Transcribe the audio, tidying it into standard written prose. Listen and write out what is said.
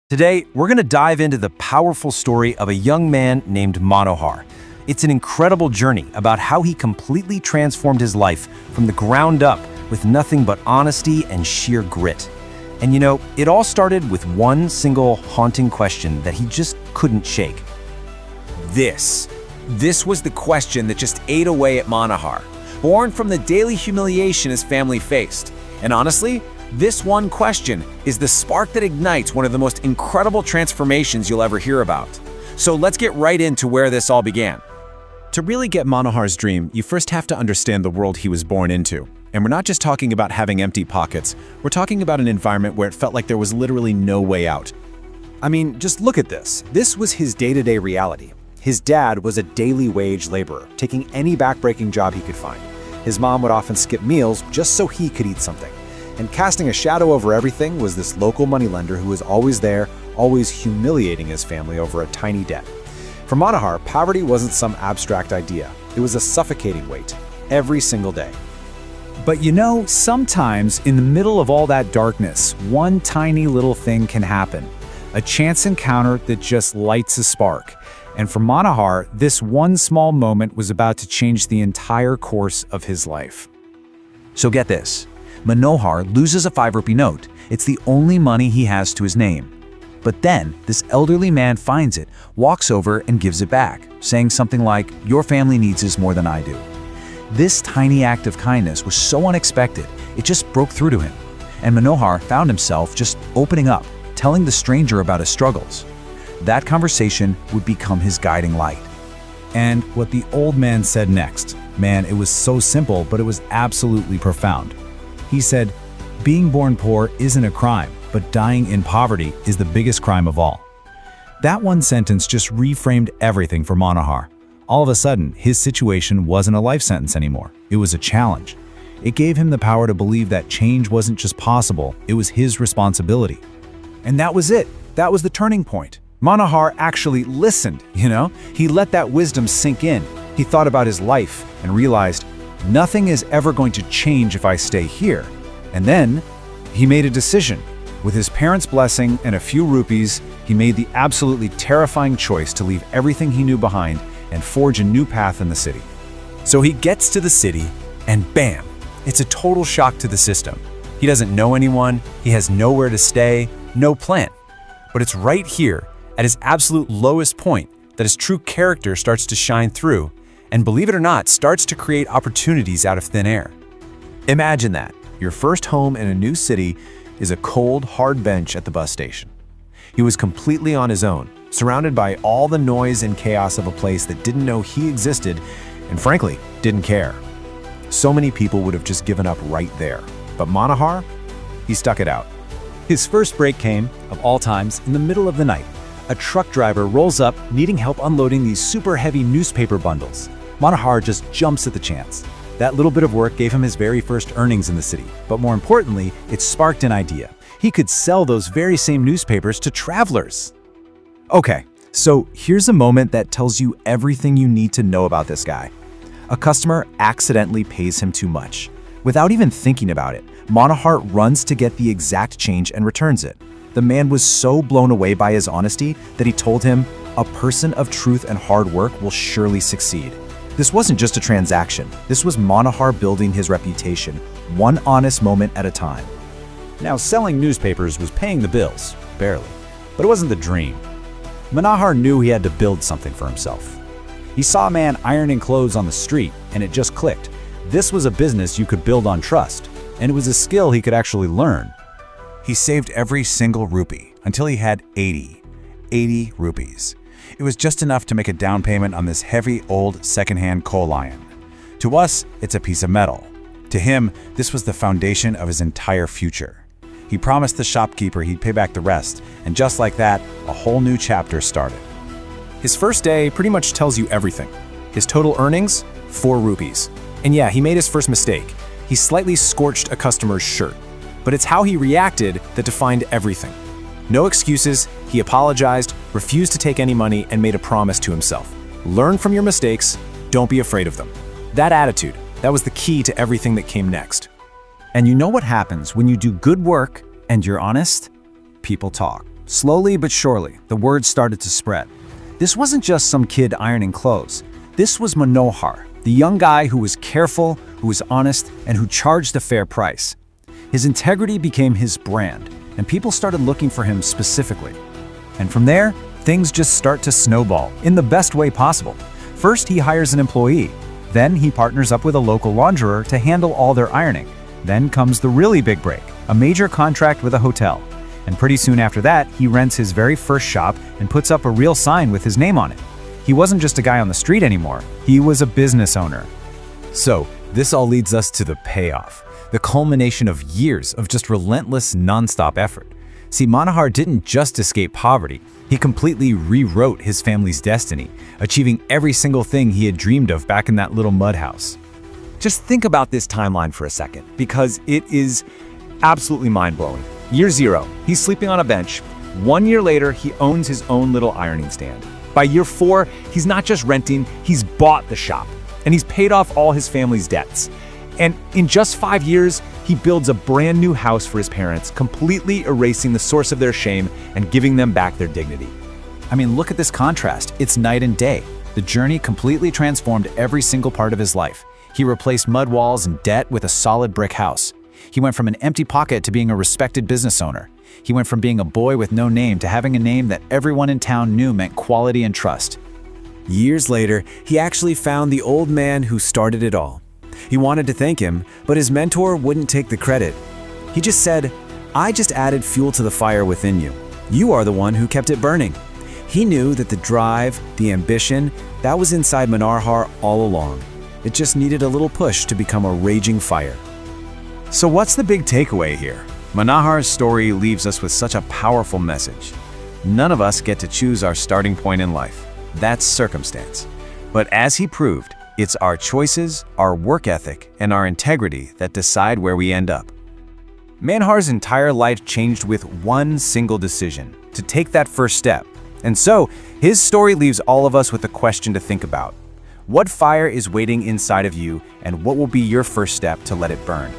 Today, we're going to dive into the powerful story of a young man named Manohar. It's an incredible journey about how he completely transformed his life from the ground up with nothing but honesty and sheer grit. And it all started with one single haunting question that he just couldn't shake. This was the question that just ate away at Manohar, born from the daily humiliation his family faced. And honestly, this one question is the spark that ignites one of the most incredible transformations you'll ever hear about. So let's get right into where this all began. To really get Manohar's dream, you first have to understand the world he was born into. And we're not just talking about having empty pockets, we're talking about an environment where it felt like there was literally no way out. I mean, just look at this. This was his day-to-day reality. His dad was a daily wage laborer, taking any backbreaking job he could find. His mom would often skip meals just so he could eat something. And casting a shadow over everything was this local moneylender who was always there, always humiliating his family over a tiny debt. For Manohar, poverty wasn't some abstract idea. It was a suffocating weight, every single day. But sometimes in the middle of all that darkness, one tiny little thing can happen. A chance encounter that just lights a spark. And for Manohar, this one small moment was about to change the entire course of his life. So get this. Manohar loses a 5 rupee note. It's the only money he has to his name. But then, this elderly man finds it, walks over and gives it back, saying something like, "Your family needs this more than I do." This tiny act of kindness was so unexpected, it just broke through to him. And Manohar found himself just opening up, telling the stranger about his struggles. That conversation would become his guiding light. And what the old man said next, man, it was so simple, but it was absolutely profound. He said, "Being born poor isn't a crime, but dying in poverty is the biggest crime of all." That one sentence just reframed everything for Manohar. All of a sudden, his situation wasn't a life sentence anymore. It was a challenge. It gave him the power to believe that change wasn't just possible, it was his responsibility. And that was it. That was the turning point. Manohar actually listened, He let that wisdom sink in. He thought about his life and realized, nothing is ever going to change if I stay here. And then he made a decision. With his parents' blessing and a few rupees, he made the absolutely terrifying choice to leave everything he knew behind and forge a new path in the city. So he gets to the city, and bam, it's a total shock to the system. He doesn't know anyone, he has nowhere to stay, no plan. But it's right here, at his absolute lowest point, that his true character starts to shine through, and believe it or not, starts to create opportunities out of thin air. Imagine that. Your first home in a new city is a cold, hard bench at the bus station. He was completely on his own, surrounded by all the noise and chaos of a place that didn't know he existed and frankly, didn't care. So many people would have just given up right there. But Manohar, he stuck it out. His first break came, of all times, in the middle of the night. A truck driver rolls up, needing help unloading these super heavy newspaper bundles. Manohar just jumps at the chance. That little bit of work gave him his very first earnings in the city. But more importantly, it sparked an idea. He could sell those very same newspapers to travelers. Okay, so here's a moment that tells you everything you need to know about this guy. A customer accidentally pays him too much. Without even thinking about it, Manohar runs to get the exact change and returns it. The man was so blown away by his honesty that he told him, "A person of truth and hard work will surely succeed." This wasn't just a transaction. This was Manohar building his reputation, one honest moment at a time. Now, selling newspapers was paying the bills, barely, but it wasn't the dream. Manohar knew he had to build something for himself. He saw a man ironing clothes on the street, and it just clicked. This was a business you could build on trust, and it was a skill he could actually learn. He saved every single rupee until he had 80 rupees. It was just enough to make a down payment on this heavy old secondhand coal iron. To us, it's a piece of metal. To him, this was the foundation of his entire future. He promised the shopkeeper he'd pay back the rest, and just like that, a whole new chapter started. His first day pretty much tells you everything. His total earnings, 4 rupees. And yeah, he made his first mistake. He slightly scorched a customer's shirt. But it's how he reacted that defined everything. No excuses, he apologized, refused to take any money, and made a promise to himself. Learn from your mistakes, don't be afraid of them. That attitude, that was the key to everything that came next. And you know what happens when you do good work and you're honest? People talk. Slowly but surely, the word started to spread. This wasn't just some kid ironing clothes. This was Manohar, the young guy who was careful, who was honest, and who charged a fair price. His integrity became his brand, and people started looking for him specifically. And from there, things just start to snowball in the best way possible. First, he hires an employee. Then he partners up with a local launderer to handle all their ironing. Then comes the really big break, a major contract with a hotel. And pretty soon after that, he rents his very first shop and puts up a real sign with his name on it. He wasn't just a guy on the street anymore, he was a business owner. So, this all leads us to the payoff, the culmination of years of just relentless, nonstop effort. See, Manohar didn't just escape poverty, he completely rewrote his family's destiny, achieving every single thing he had dreamed of back in that little mud house. Just think about this timeline for a second, because it is absolutely mind-blowing. Year 0, he's sleeping on a bench. 1 year later, he owns his own little ironing stand. By year 4, he's not just renting, he's bought the shop, and he's paid off all his family's debts. And in just 5 years, he builds a brand new house for his parents, completely erasing the source of their shame and giving them back their dignity. I mean, look at this contrast. It's night and day. The journey completely transformed every single part of his life. He replaced mud walls and debt with a solid brick house. He went from an empty pocket to being a respected business owner. He went from being a boy with no name to having a name that everyone in town knew meant quality and trust. Years later, he actually found the old man who started it all. He wanted to thank him, but his mentor wouldn't take the credit. He just said, "I just added fuel to the fire within you. You are the one who kept it burning." He knew that the drive, the ambition, that was inside Manohar all along. It just needed a little push to become a raging fire. So what's the big takeaway here? Manohar's story leaves us with such a powerful message. None of us get to choose our starting point in life. That's circumstance. But as he proved, it's our choices, our work ethic, and our integrity that decide where we end up. Manohar's entire life changed with one single decision, to take that first step. And so, his story leaves all of us with a question to think about. What fire is waiting inside of you, and what will be your first step to let it burn?